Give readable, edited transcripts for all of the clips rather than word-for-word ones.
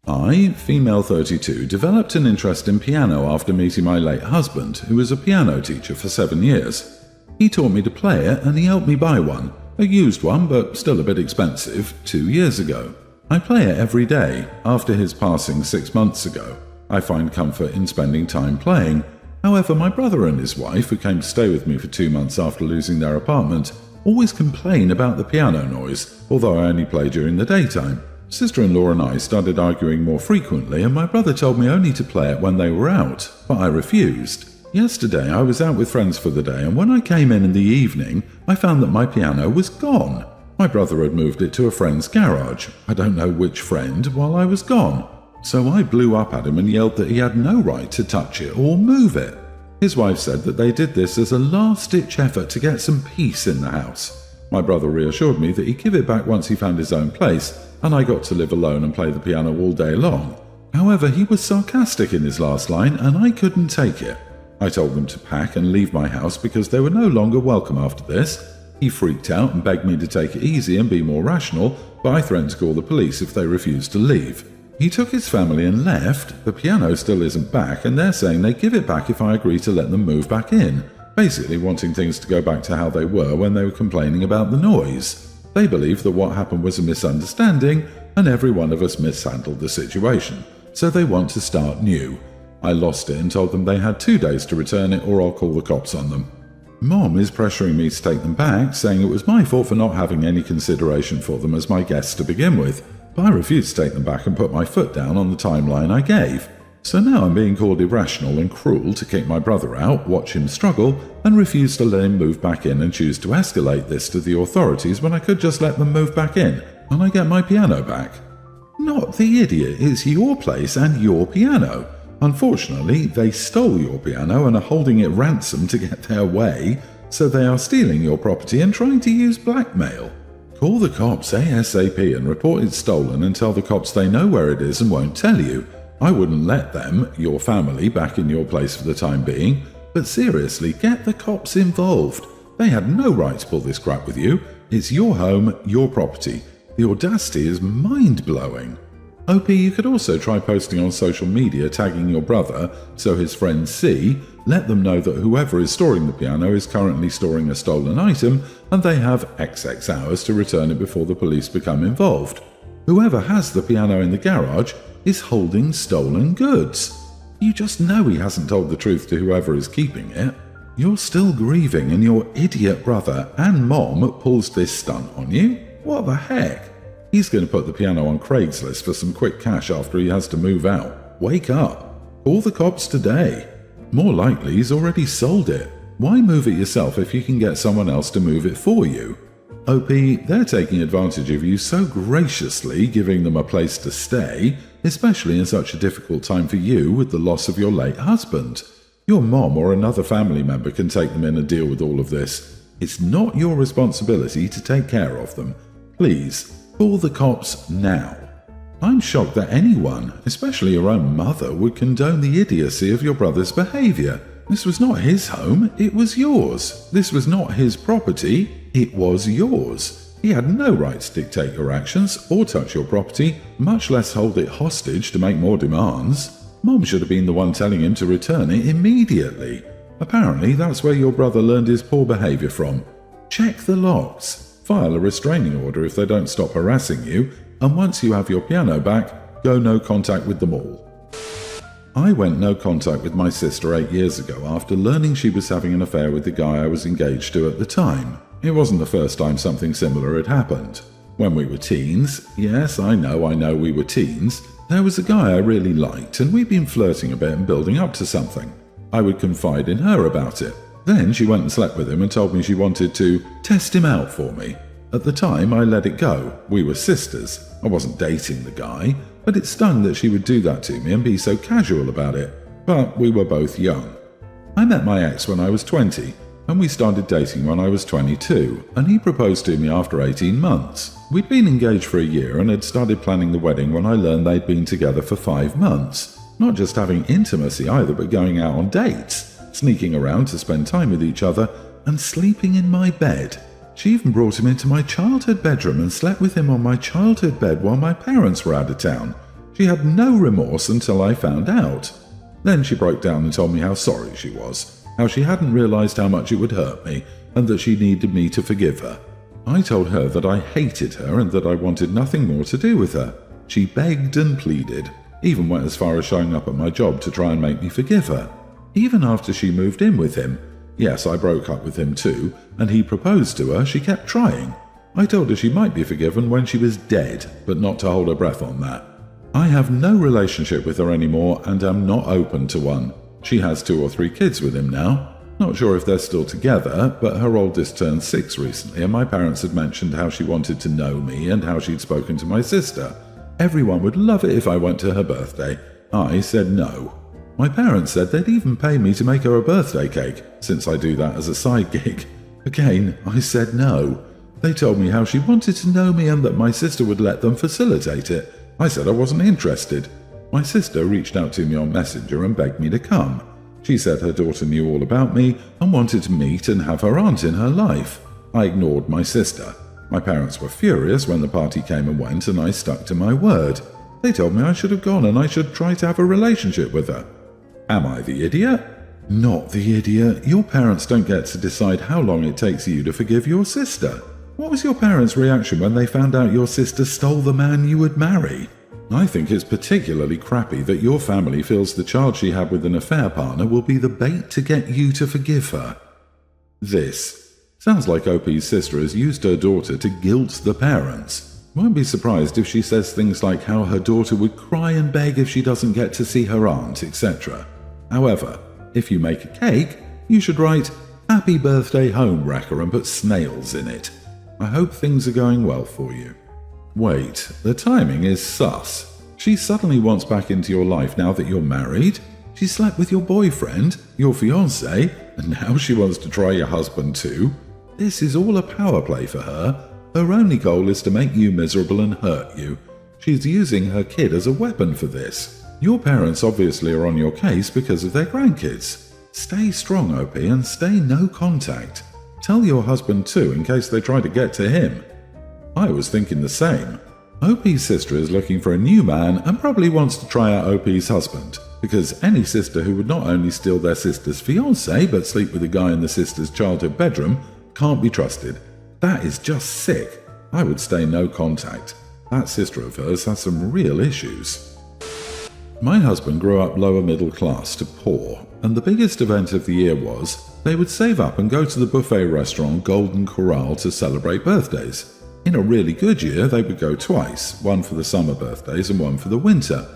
I, female 32, developed an interest in piano after meeting my late husband, who was a piano teacher for 7 years. He taught me to play it and he helped me buy one, a used one but still a bit expensive, 2 years ago. I play it every day. After his passing 6 months ago, I find comfort in spending time playing. However, my brother and his wife, who came to stay with me for 2 months after losing their apartment, always complain about the piano noise, although I only play during the daytime. Sister-in-law and I started arguing more frequently, and my brother told me only to play it when they were out, but I refused. Yesterday I was out with friends for the day, and when I came in the evening, I found that my piano was gone. My brother had moved it to a friend's garage, I don't know which friend, while I was gone. So I blew up at him and yelled that he had no right to touch it or move it. His wife said that they did this as a last-ditch effort to get some peace in the house. My brother reassured me that he'd give it back once he found his own place, and I got to live alone and play the piano all day long. However, he was sarcastic in his last line, and I couldn't take it. I told them to pack and leave my house because they were no longer welcome after this. He freaked out and begged me to take it easy and be more rational, but I threatened to call the police if they refused to leave. He took his family and left. The piano still isn't back, and they're saying they give it back if I agree to let them move back in, basically wanting things to go back to how they were when they were complaining about the noise. They believe that what happened was a misunderstanding, and every one of us mishandled the situation, so they want to start new. I lost it and told them they had 2 days to return it or I'll call the cops on them. Mom is pressuring me to take them back, saying it was my fault for not having any consideration for them as my guests to begin with, but I refused to take them back and put my foot down on the timeline I gave. So now I'm being called irrational and cruel to kick my brother out, watch him struggle, and refuse to let him move back in and choose to escalate this to the authorities when I could just let them move back in and I get my piano back. Not the idiot, it's your place and your piano. Unfortunately, they stole your piano and are holding it ransom to get their way, so they are stealing your property and trying to use blackmail. Call the cops ASAP and report it stolen and tell the cops they know where it is and won't tell you. I wouldn't let them, your family, back in your place for the time being, but seriously, get the cops involved. They had no right to pull this crap with you. It's your home, your property. The audacity is mind-blowing. OP, you could also try posting on social media tagging your brother so his friends see, let them know that whoever is storing the piano is currently storing a stolen item and they have XX hours to return it before the police become involved. Whoever has the piano in the garage is holding stolen goods. You just know he hasn't told the truth to whoever is keeping it. You're still grieving and your idiot brother and mom pulls this stunt on you? What the heck? He's going to put the piano on Craigslist for some quick cash after he has to move out. Wake up. Call the cops today. More likely he's already sold it. Why move it yourself if you can get someone else to move it for you? OP, they're taking advantage of you so graciously, giving them a place to stay, especially in such a difficult time for you with the loss of your late husband. Your mom or another family member can take them in and deal with all of this. It's not your responsibility to take care of them. Please, call the cops now. I'm shocked that anyone, especially your own mother, would condone the idiocy of your brother's behavior. This was not his home, it was yours. This was not his property, it was yours. He had no right to dictate your actions or touch your property, much less hold it hostage to make more demands. Mom should have been the one telling him to return it immediately. Apparently, that's where your brother learned his poor behavior from. Check the locks. File a restraining order if they don't stop harassing you, and once you have your piano back, go no contact with them all. I went no contact with my sister 8 years ago after learning she was having an affair with the guy I was engaged to at the time. It wasn't the first time something similar had happened. When we were teens, yes, I know we were teens, there was a guy I really liked and we'd been flirting a bit and building up to something. I would confide in her about it. Then she went and slept with him and told me she wanted to test him out for me. At the time, I let it go. We were sisters. I wasn't dating the guy, but it stung that she would do that to me and be so casual about it. But we were both young. I met my ex when I was 20, and we started dating when I was 22, and he proposed to me after 18 months. We'd been engaged for a year and had started planning the wedding when I learned they'd been together for 5 months. Not just having intimacy either, but going out on dates, sneaking around to spend time with each other, and sleeping in my bed. She even brought him into my childhood bedroom and slept with him on my childhood bed while my parents were out of town. She had no remorse until I found out. Then she broke down and told me how sorry she was, how she hadn't realized how much it would hurt me, and that she needed me to forgive her. I told her that I hated her and that I wanted nothing more to do with her. She begged and pleaded, even went as far as showing up at my job to try and make me forgive her. Even after she moved in with him, yes, I broke up with him too, and he proposed to her, she kept trying. I told her she might be forgiven when she was dead, but not to hold her breath on that. I have no relationship with her anymore and am not open to one. She has 2 or 3 kids with him now. Not sure if they're still together, but her oldest turned 6 recently, and my parents had mentioned how she wanted to know me and how she'd spoken to my sister. Everyone would love it if I went to her birthday. I said no. My parents said they'd even pay me to make her a birthday cake, since I do that as a side gig. Again, I said no. They told me how she wanted to know me and that my sister would let them facilitate it. I said I wasn't interested. My sister reached out to me on Messenger and begged me to come. She said her daughter knew all about me and wanted to meet and have her aunt in her life. I ignored my sister. My parents were furious when the party came and went, and I stuck to my word. They told me I should have gone and I should try to have a relationship with her. Am I the idiot? Not the idiot. Your parents don't get to decide how long it takes you to forgive your sister. What was your parents' reaction when they found out your sister stole the man you would marry? I think it's particularly crappy that your family feels the child she had with an affair partner will be the bait to get you to forgive her. This sounds like OP's sister has used her daughter to guilt the parents. Won't be surprised if she says things like how her daughter would cry and beg if she doesn't get to see her aunt, etc. However, if you make a cake, you should write, "Happy birthday home wrecker," and put snails in it. I hope things are going well for you. Wait, the timing is sus. She suddenly wants back into your life now that you're married. She slept with your boyfriend, your fiancé, and now she wants to try your husband too. This is all a power play for her. Her only goal is to make you miserable and hurt you. She's using her kid as a weapon for this. Your parents obviously are on your case because of their grandkids. Stay strong, OP, and stay no contact. Tell your husband too in case they try to get to him. I was thinking the same. OP's sister is looking for a new man and probably wants to try out OP's husband, because any sister who would not only steal their sister's fiancé but sleep with a guy in the sister's childhood bedroom can't be trusted. That is just sick. I would stay no contact. That sister of hers has some real issues. My husband grew up lower middle class to poor, and the biggest event of the year was they would save up and go to the buffet restaurant Golden Corral to celebrate birthdays. In a really good year, they would go twice, one for the summer birthdays and one for the winter.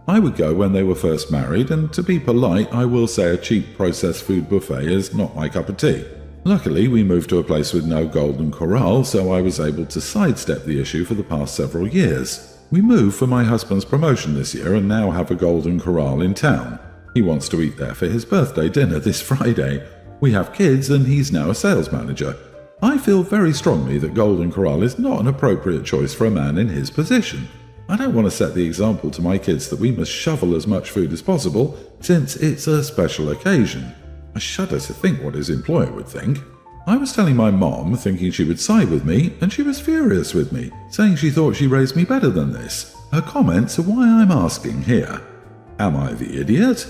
I would go when they were first married, and to be polite, I will say a cheap processed food buffet is not my cup of tea. Luckily, we moved to a place with no Golden Corral, so I was able to sidestep the issue for the past several years. We moved for my husband's promotion this year and now have a Golden Corral in town. He wants to eat there for his birthday dinner this Friday. We have kids and he's now a sales manager. I feel very strongly that Golden Corral is not an appropriate choice for a man in his position. I don't want to set the example to my kids that we must shovel as much food as possible since it's a special occasion. I shudder to think what his employer would think. I was telling my mom, thinking she would side with me, and she was furious with me, saying she thought she raised me better than this. Her comments are why I'm asking here. Am I the idiot?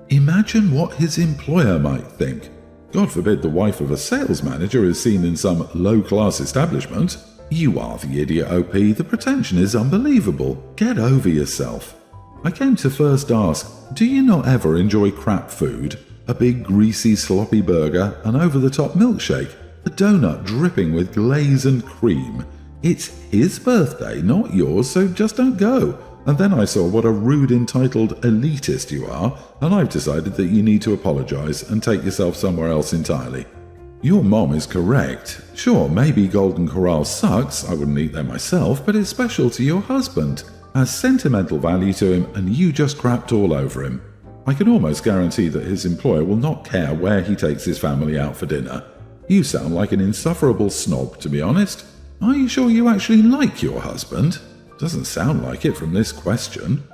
Imagine what his employer might think. God forbid the wife of a sales manager is seen in some low-class establishment. You are the idiot, OP. The pretension is unbelievable. Get over yourself. I came to first ask, do you not ever enjoy crap food? A big greasy sloppy burger, an over-the-top milkshake, a donut dripping with glaze and cream. It's his birthday, not yours, so just don't go. And then I saw what a rude, entitled elitist you are, and I've decided that you need to apologize and take yourself somewhere else entirely. Your mom is correct. Sure, maybe Golden Corral sucks, I wouldn't eat there myself, but it's special to your husband, has sentimental value to him, and you just crapped all over him. I can almost guarantee that his employer will not care where he takes his family out for dinner. You sound like an insufferable snob, to be honest. Are you sure you actually like your husband? Doesn't sound like it from this question.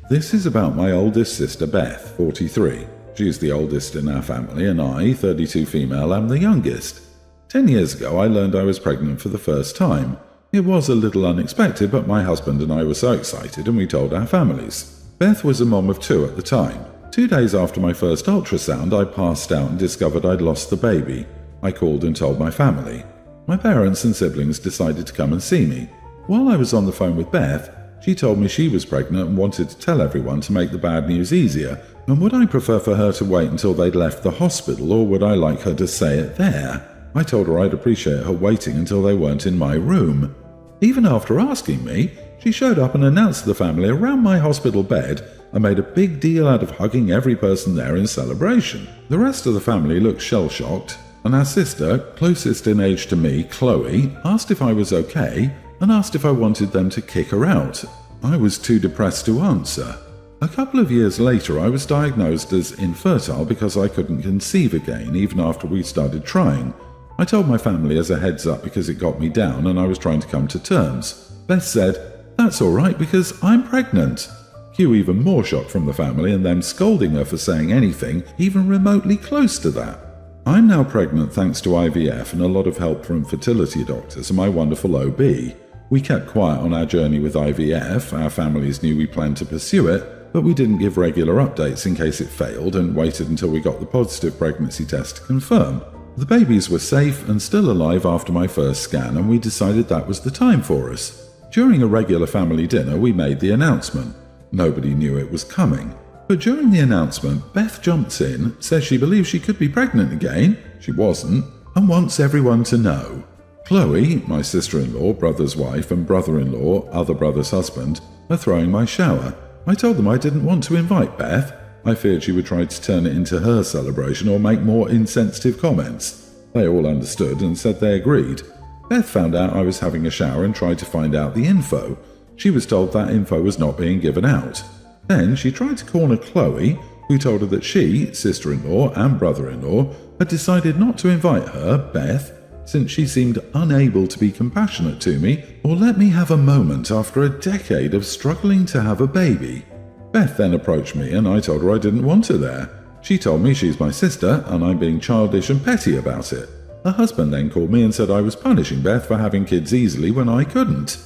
This is about my oldest sister Beth, 43. She's the oldest in our family, and I, 32 female, am the youngest. 10 years ago I learned I was pregnant for the first time. It was a little unexpected, but my husband and I were so excited and we told our families. Beth was a mom of 2 at the time. 2 days after my first ultrasound, I passed out and discovered I'd lost the baby. I called and told my family. My parents and siblings decided to come and see me. While I was on the phone with Beth, she told me she was pregnant and wanted to tell everyone to make the bad news easier, and would I prefer for her to wait until they'd left the hospital, or would I like her to say it there? I told her I'd appreciate her waiting until they weren't in my room. Even after asking me, she showed up and announced to the family around my hospital bed and made a big deal out of hugging every person there in celebration. The rest of the family looked shell-shocked, and our sister, closest in age to me, Chloe, asked if I was okay and asked if I wanted them to kick her out. I was too depressed to answer. A couple of years later, I was diagnosed as infertile because I couldn't conceive again, even after we started trying. I told my family as a heads up because it got me down and I was trying to come to terms. Beth said, "That's all right because I'm pregnant." Cue even more shock from the family and them scolding her for saying anything even remotely close to that. I'm now pregnant thanks to IVF and a lot of help from fertility doctors and my wonderful OB. We kept quiet on our journey with IVF, our families knew we planned to pursue it, but we didn't give regular updates in case it failed and waited until we got the positive pregnancy test to confirm. The babies were safe and still alive after my first scan, and we decided that was the time for us. During a regular family dinner, we made the announcement. Nobody knew it was coming. But during the announcement, Beth jumps in, says she believes she could be pregnant again, she wasn't, and wants everyone to know. Chloe, my sister-in-law, brother's wife, and brother-in-law, other brother's husband, are throwing my shower. I told them I didn't want to invite Beth. I feared she would try to turn it into her celebration or make more insensitive comments. They all understood and said they agreed. Beth found out I was having a shower and tried to find out the info. She was told that info was not being given out. Then she tried to corner Chloe, who told her that she, sister-in-law and brother-in-law, had decided not to invite her, Beth, since she seemed unable to be compassionate to me or let me have a moment after a decade of struggling to have a baby. Beth then approached me and I told her I didn't want her there. She told me she's my sister and I'm being childish and petty about it. Her husband then called me and said I was punishing Beth for having kids easily when I couldn't.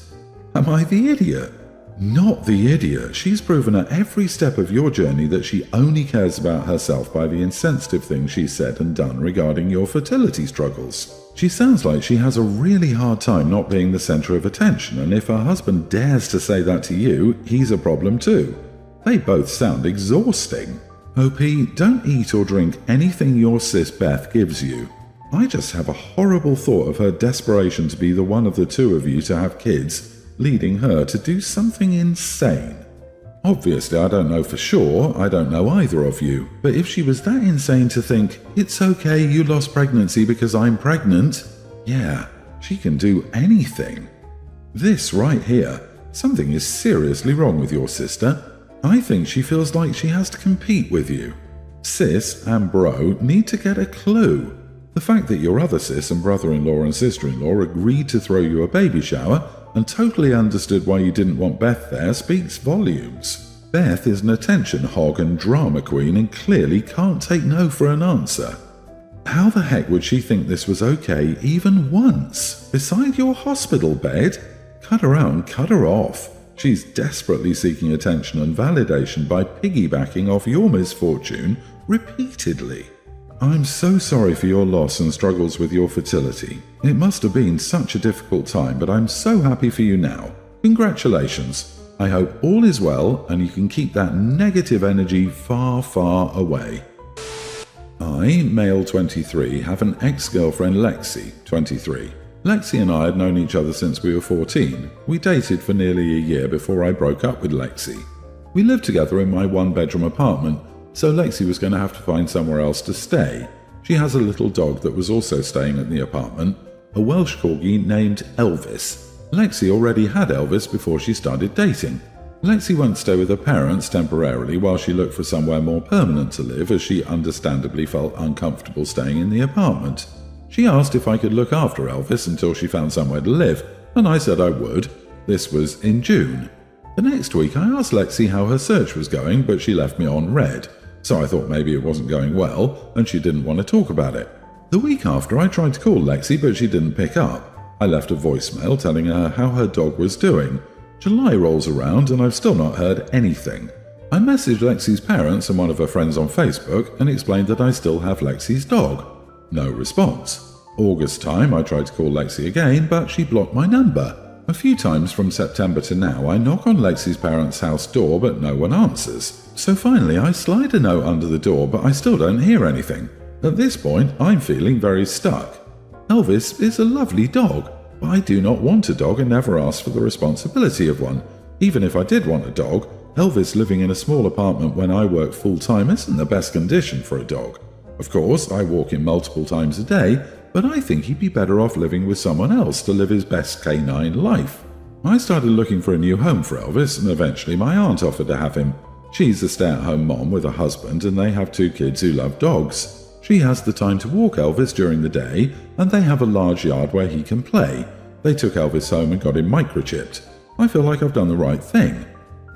Am I the idiot? Not the idiot. She's proven at every step of your journey that she only cares about herself by the insensitive things she's said and done regarding your fertility struggles. She sounds like she has a really hard time not being the center of attention, and if her husband dares to say that to you, he's a problem too. They both sound exhausting. OP, don't eat or drink anything your sis Beth gives you. I just have a horrible thought of her desperation to be the one of the two of you to have kids, leading her to do something insane. Obviously, I don't know for sure, I don't know either of you, but if she was that insane to think, it's okay you lost pregnancy because I'm pregnant, yeah, she can do anything. This right here, something is seriously wrong with your sister. I think she feels like she has to compete with you. Sis and bro need to get a clue. The fact that your other sis and brother-in-law and sister-in-law agreed to throw you a baby shower and totally understood why you didn't want Beth there speaks volumes. Beth is an attention hog and drama queen and clearly can't take no for an answer. How the heck would she think this was okay even once? Beside your hospital bed? Cut her out and cut her off. She's desperately seeking attention and validation by piggybacking off your misfortune repeatedly. I'm so sorry for your loss and struggles with your fertility. It must have been such a difficult time, but I'm so happy for you now. Congratulations. I hope all is well and you can keep that negative energy far, far away. I, male 23, have an ex-girlfriend Lexi, 23. Lexi and I had known each other since we were 14. We dated for nearly a year before I broke up with Lexi. We lived together in my one-bedroom apartment, so Lexi was going to have to find somewhere else to stay. She has a little dog that was also staying at the apartment, a Welsh corgi named Elvis. Lexi already had Elvis before she started dating. Lexi went to stay with her parents temporarily while she looked for somewhere more permanent to live, as she understandably felt uncomfortable staying in the apartment. She asked if I could look after Elvis until she found somewhere to live, and I said I would. This was in June. The next week I asked Lexi how her search was going, but she left me on red. So I thought maybe it wasn't going well, and she didn't want to talk about it. The week after I tried to call Lexi, but she didn't pick up. I left a voicemail telling her how her dog was doing. July rolls around and I've still not heard anything. I messaged Lexi's parents and one of her friends on Facebook and explained that I still have Lexi's dog. No response. August time, I tried to call Lexi again, but she blocked my number. A few times from September to now, I knock on Lexi's parents' house door, but no one answers. So finally, I slide a note under the door, but I still don't hear anything. At this point, I'm feeling very stuck. Elvis is a lovely dog, but I do not want a dog and never asked for the responsibility of one. Even if I did want a dog, Elvis living in a small apartment when I work full-time isn't the best condition for a dog. Of course, I walk him multiple times a day, but I think he'd be better off living with someone else to live his best canine life. I started looking for a new home for Elvis, and eventually my aunt offered to have him. She's a stay-at-home mom with a husband, and they have 2 kids who love dogs. She has the time to walk Elvis during the day, and they have a large yard where he can play. They took Elvis home and got him microchipped. I feel like I've done the right thing.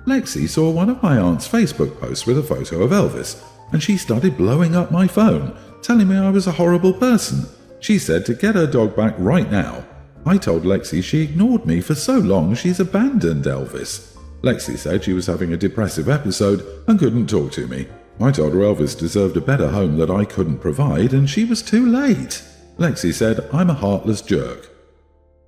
Lexi saw one of my aunt's Facebook posts with a photo of Elvis, and she started blowing up my phone, telling me I was a horrible person. She said to get her dog back right now. I told Lexi she ignored me for so long she's abandoned Elvis. Lexi said she was having a depressive episode and couldn't talk to me. I told her Elvis deserved a better home that I couldn't provide, and she was too late. Lexi said I'm a heartless jerk.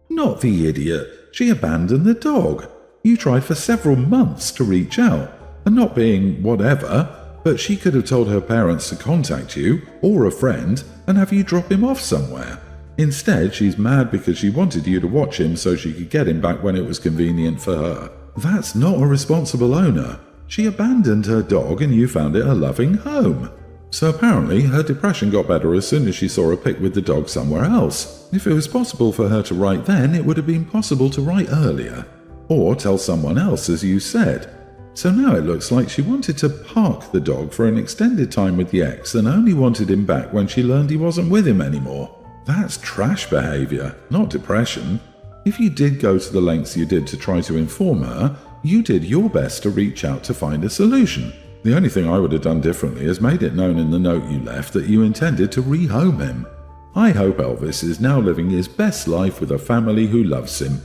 Not the idiot. She abandoned the dog. You tried for several months to reach out, and not being whatever, but she could have told her parents to contact you, or a friend, and have you drop him off somewhere. Instead, she's mad because she wanted you to watch him so she could get him back when it was convenient for her. That's not a responsible owner. She abandoned her dog and you found it a loving home. So apparently, her depression got better as soon as she saw a pic with the dog somewhere else. If it was possible for her to write then, it would have been possible to write earlier. Or tell someone else, as you said. So now it looks like she wanted to park the dog for an extended time with the ex and only wanted him back when she learned he wasn't with him anymore. That's trash behavior, not depression. If you did go to the lengths you did to try to inform her, you did your best to reach out to find a solution. The only thing I would have done differently is made it known in the note you left that you intended to rehome him. I hope Elvis is now living his best life with a family who loves him.